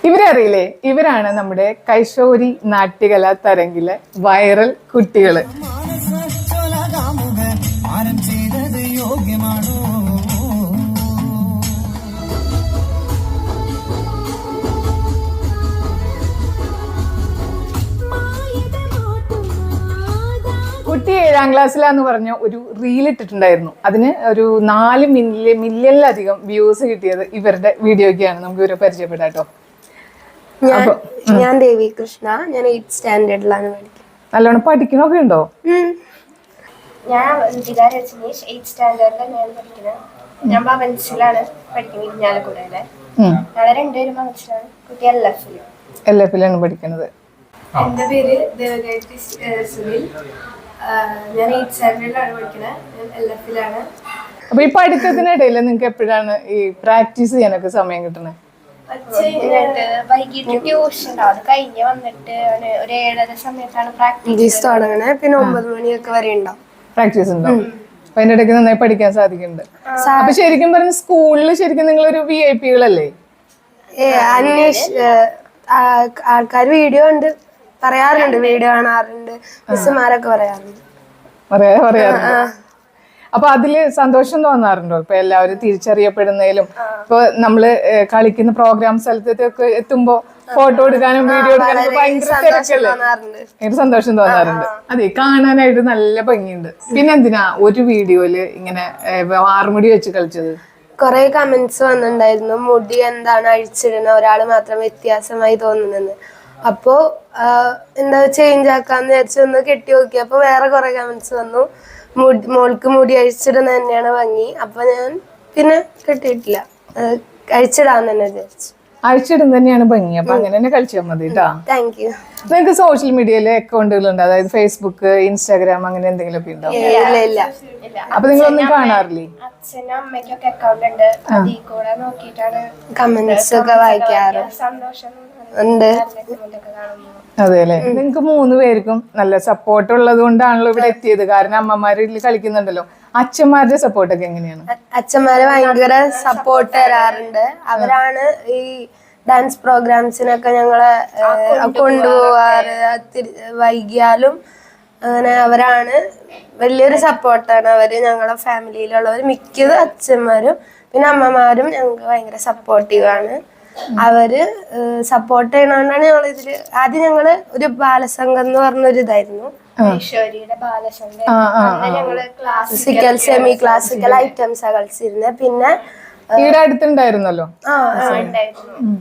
ഇവരെ അറിയില്ലേ? ഇവരാണ് നമ്മുടെ കൈശോരി നാട്യകലാ തരംഗിലെ വൈറൽ കുട്ടികള്. കുട്ടി 7ാം ക്ലാസ്സിലാന്ന് പറഞ്ഞ ഒരു റീൽ ഇട്ടിട്ടുണ്ടായിരുന്നു. അതിന് ഒരു 4 മില്യണിലധികം വ്യൂസ് കിട്ടിയത് ഇവരുടെ വീഡിയോയ്ക്കാണ്. നമുക്ക് ഇവരെ പരിചയപ്പെടാട്ടോ. ഞാൻ ദേവി കൃഷ്ണ, ഞാൻ 8th സ്റ്റാൻഡേർഡിലാണ് പഠിക്കുന്നത്. നല്ലോണം പഠിക്കണൊക്കെ ഉണ്ടോ? ഞാൻ 8th സ്റ്റാൻഡേർഡിലാണ് ഞാൻ പഠിക്കുന്നത്. ഞാൻ ഭവൻസിലാണ് പഠിക്കുന്നത്, ഇരിഞ്ഞാലക്കുടയിലെ. ഞങ്ങളെ രണ്ടുപേരും ഭവൻസിലാണ്. കുട്ടി LF-ലാണ് പഠിക്കുന്നത്. എന്റെ പേര് ദേവഗായത്രി സുനിൽ. ഞാൻ 8th സ്റ്റാൻഡേർഡിലാണ് പഠിക്കുന്നത്. ഞാൻ LF-ലാണ്. അപ്പൊ ഈ പഠിത്തത്തിനിടയിൽ നിങ്ങൾക്ക് എപ്പോഴാണ് ഈ പ്രാക്ടീസ് ചെയ്യാനൊക്കെ സമയം കിട്ടണേ? വൈകിട്ട് ട്യൂഷൻ ഉണ്ടാവും. അത് കഴിഞ്ഞ് വന്നിട്ട് ഒരു 7:30 സമയത്താണ് പ്രാക്ടീസ് തുടങ്ങണേ. പിന്നെ 9 മണിയൊക്കെ വരെ ഉണ്ടാവും പ്രാക്ടീസ് ഉണ്ടാവും. അപ്പൊ അതിന്റെ ഇടയ്ക്ക് നന്നായി പഠിക്കാൻ സാധിക്കുന്നുണ്ട്. അപ്പൊ ശരിക്കും പറഞ്ഞ സ്കൂളിൽ ശരിക്കും നിങ്ങളൊരു VIP-കളല്ലേ? ആൾക്കാർ വീഡിയോ ഉണ്ട് പറയാറുണ്ട്, വീഡിയോ കാണാറുണ്ട്, മിസ്സുമാരൊക്കെ പറയാറുണ്ട്. അപ്പൊ അതില് സന്തോഷം തോന്നാറുണ്ടോ? ഇപ്പൊ എല്ലാവരും തിരിച്ചറിയപ്പെടുന്നതിലും ഇപ്പൊ നമ്മള് കളിക്കുന്ന പ്രോഗ്രാം സ്ഥലത്തൊക്കെ എത്തുമ്പോ ഫോട്ടോ എടുക്കാനും വീഡിയോ എടുക്കാനും ഭയങ്കര തിരക്കല്ലേ? എനിക്ക് സന്തോഷം തോന്നാറുണ്ട്. അതെ, കാണാനായിട്ട് നല്ല ഭംഗിയുണ്ട്. പിന്നെ എന്തിനാ ഒരു വീഡിയോയില് ഇങ്ങനെ 6 മുടി വെച്ച് കളിച്ചത്? കൊറേ കമന്റ്സ് വന്നിട്ടുണ്ടായിരുന്നു, മുടി എന്താണ് അഴിച്ചിടുന്ന, ഒരാള് മാത്രം വ്യത്യാസമായി തോന്നുന്നെന്ന്. അപ്പോ എന്താ ചേഞ്ച് ആക്കാന്ന് വിചാരിച്ചു ഒന്ന് കെട്ടി നോക്കിയപ്പോ വേറെ കുറെ കമന്റ്സ് വന്നു, മോൾക്ക് മുടി അഴിച്ചിടുന്ന തന്നെയാണ് ഭംഗി. അപ്പൊ ഞാൻ പിന്നെ കെട്ടിയിട്ടില്ല, അഴിച്ചിടാന്ന് തന്നെ വിചാരിച്ചു. അഴിച്ചിടുന്ന തന്നെയാണ് ഭംഗി. അപ്പൊ അങ്ങനെ തന്നെ കളിച്ചാൽ മതി കേട്ടോ. Thank you. നിങ്ങൾക്ക് സോഷ്യൽ മീഡിയയിലെ അക്കൗണ്ടുകളുണ്ട്? അതായത് ഫേസ്ബുക്ക്, ഇൻസ്റ്റാഗ്രാം അങ്ങനെ എന്തെങ്കിലും ഒക്കെ ഉണ്ടോ? ഇല്ല. അപ്പൊ നിങ്ങളൊന്നും കാണാറില്ലേ? അച്ഛനും അമ്മയ്ക്കൊക്കെ അക്കൗണ്ട് ഉണ്ട്. അതിൽ കൂടെ നോക്കിയിട്ടാണ് കമന്റ്സ് ഒക്കെ വായിക്കാറ്. സന്തോഷം ഉണ്ട്. അതെ അല്ലെ? നിങ്ങക്ക് 3 പേർക്കും നല്ല സപ്പോർട്ട് ഉള്ളത് കൊണ്ടാണല്ലോ ഇവിടെ എത്തിയത്. കാരണം അമ്മമാരിൽ കളിക്കുന്നുണ്ടല്ലോ. അച്ഛന്മാരുടെ സപ്പോർട്ടൊക്കെ എങ്ങനെയാണ്? അച്ഛന്മാര് ഭയങ്കര സപ്പോർട്ട് തരാറുണ്ട്. അവരാണ് ഈ ഡാൻസ് പ്രോഗ്രാംസിനൊക്കെ ഞങ്ങളെ കൊണ്ടുപോവാറ്. വൈകിയാലും അങ്ങനെ അവരാണ് വലിയൊരു സപ്പോർട്ടാണ്. അവര് ഞങ്ങളെ ഫാമിലിയിലുള്ളവർ മിക്കതും അച്ഛന്മാരും പിന്നെ അമ്മമാരും ഞങ്ങൾക്ക് ഭയങ്കര സപ്പോർട്ടീവാണ്. അവര് സപ്പോർട്ട് ചെയ്യണോണ്ടാണ് ഞങ്ങൾ ഇതില് ആദ്യം ഞങ്ങള് ഒരു ബാലസംഘം എന്ന് പറഞ്ഞൊരു ഇതായിരുന്നു, ഈശ്വരിയുടെ ബാലസംഘം. ഞങ്ങള് ക്ലാസിക്കൽ സെമി ക്ലാസിക്കൽ ഐറ്റംസാ കളിച്ചിരുന്നത്. പിന്നെ ഈടെ അടുത്തുണ്ടായിരുന്നല്ലോ. ഉണ്ടായിരുന്നു.